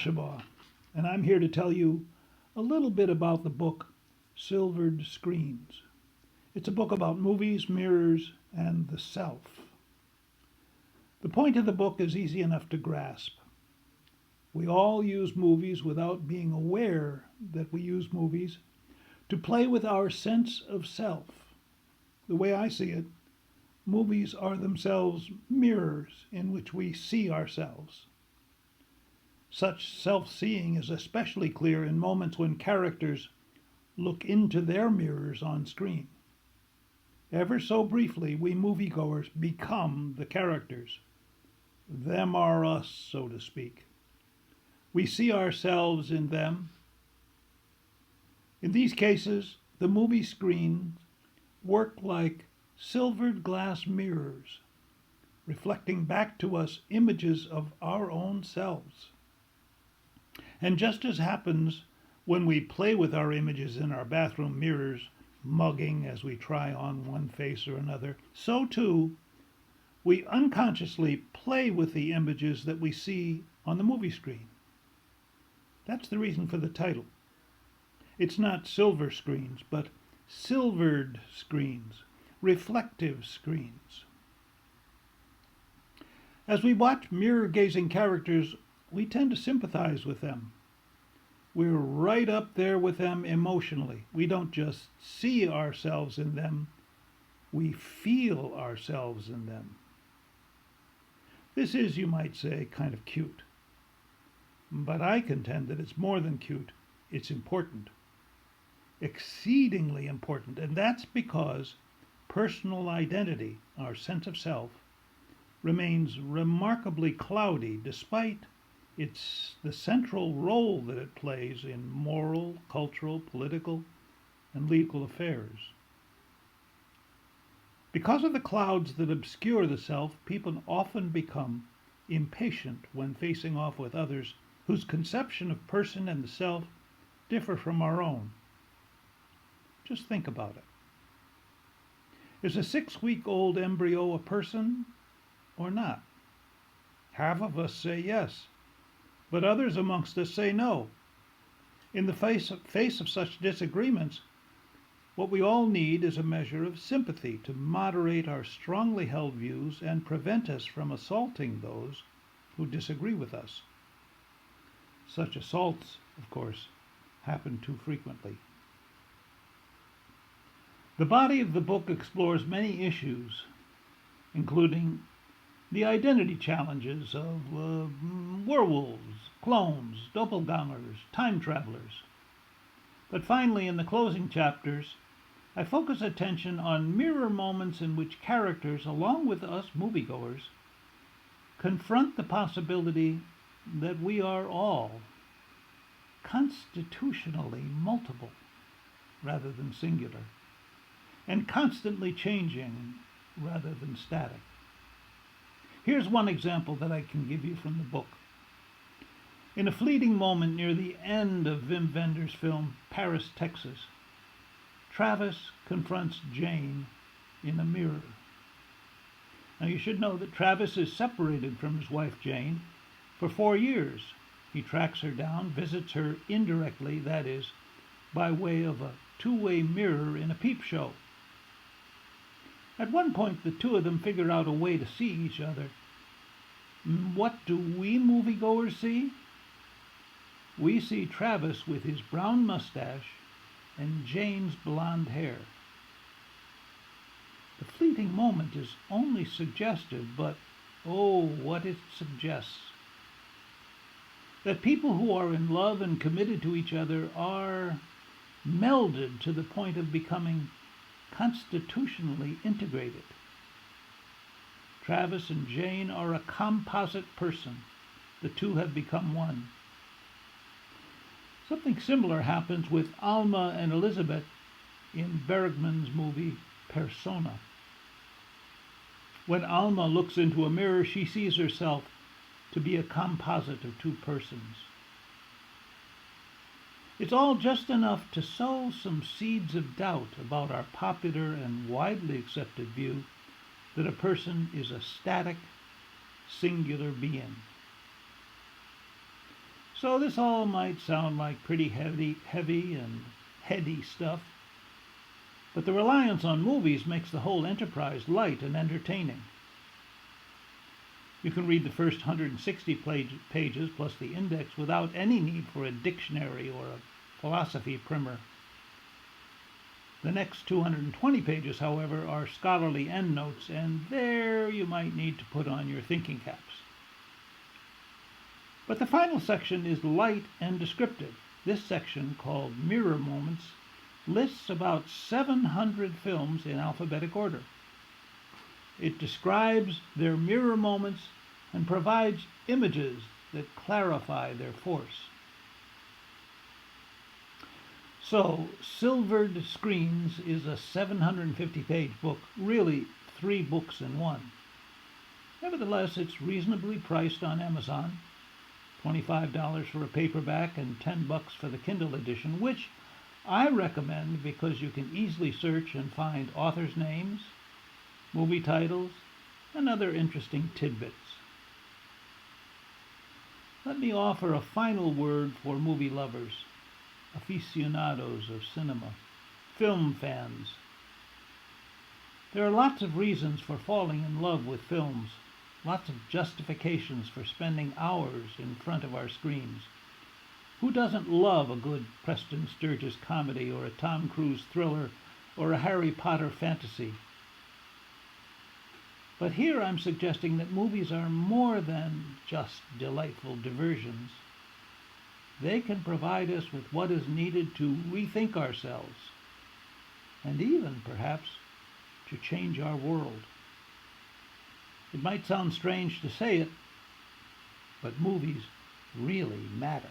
Shabaugh, and I'm here to tell you a little bit about the book Silvered Screens. It's a book about movies, mirrors, and the self. The point of the book is easy enough to grasp. We all use movies without being aware that we use movies to play with our sense of self. The way I see it, movies are themselves mirrors in which we see ourselves. Such self-seeing is especially clear in moments when characters look into their mirrors on screen. Ever so briefly, we moviegoers become the characters. Them are us, so to speak. We see ourselves in them. In these cases, the movie screens work like silvered glass mirrors, reflecting back to us images of our own selves. And just as happens when we play with our images in our bathroom mirrors, mugging as we try on one face or another, so too we unconsciously play with the images that we see on the movie screen. That's the reason for the title. It's not silver screens, but silvered screens, reflective screens. As we watch mirror-gazing characters, we tend to sympathize with them. We're right up there with them emotionally. We don't just see ourselves in them, we feel ourselves in them. This is, you might say, kind of cute. But I contend that it's more than cute, it's important. Exceedingly important, and that's because personal identity, our sense of self, remains remarkably cloudy despite the central role that it plays in moral, cultural, political, and legal affairs. Because of the clouds that obscure the self, people often become impatient when facing off with others whose conception of person and the self differ from our own. Just think about it. Is a 6-week-old embryo a person or not? Half of us say yes, but others amongst us say no. In the face of such disagreements, what we all need is a measure of sympathy to moderate our strongly held views and prevent us from assaulting those who disagree with us. Such assaults, of course, happen too frequently. The body of the book explores many issues, including the identity challenges of werewolves, clones, doppelgangers, time travelers. But finally, in the closing chapters, I focus attention on mirror moments in which characters, along with us moviegoers, confront the possibility that we are all constitutionally multiple rather than singular, and constantly changing rather than static. Here's one example that I can give you from the book. In a fleeting moment near the end of Wim Wenders' film Paris, Texas, Travis confronts Jane in a mirror. Now you should know that Travis is separated from his wife Jane for 4 years. He tracks her down, visits her indirectly, that is, by way of a two-way mirror in a peep show. At one point, the two of them figure out a way to see each other. What do we moviegoers see? We see Travis with his brown mustache and Jane's blonde hair. The fleeting moment is only suggestive, but oh, what it suggests. That people who are in love and committed to each other are melded to the point of becoming constitutionally integrated. Travis and Jane are a composite person. The two have become one. Something similar happens with Alma and Elizabeth in Bergman's movie Persona. When Alma looks into a mirror, she sees herself to be a composite of two persons. It's all just enough to sow some seeds of doubt about our popular and widely accepted view that a person is a static, singular being. So this all might sound like pretty heavy and heady stuff, but the reliance on movies makes the whole enterprise light and entertaining. You can read the first 160 pages plus the index without any need for a dictionary or a philosophy primer. The next 220 pages, however, are scholarly endnotes, and there you might need to put on your thinking caps. But the final section is light and descriptive. This section, called Mirror Moments, lists about 700 films in alphabetic order. It describes their mirror moments and provides images that clarify their force. So, Silvered Screens is a 750-page book, really 3 books in one. Nevertheless, it's reasonably priced on Amazon, $25 for a paperback and $10 for the Kindle edition, which I recommend because you can easily search and find authors' names, movie titles, and other interesting tidbits. Let me offer a final word for movie lovers, aficionados of cinema, film fans. There are lots of reasons for falling in love with films, lots of justifications for spending hours in front of our screens. Who doesn't love a good Preston Sturges comedy or a Tom Cruise thriller or a Harry Potter fantasy? But here I'm suggesting that movies are more than just delightful diversions. They can provide us with what is needed to rethink ourselves, and even, perhaps, to change our world. It might sound strange to say it, but movies really matter.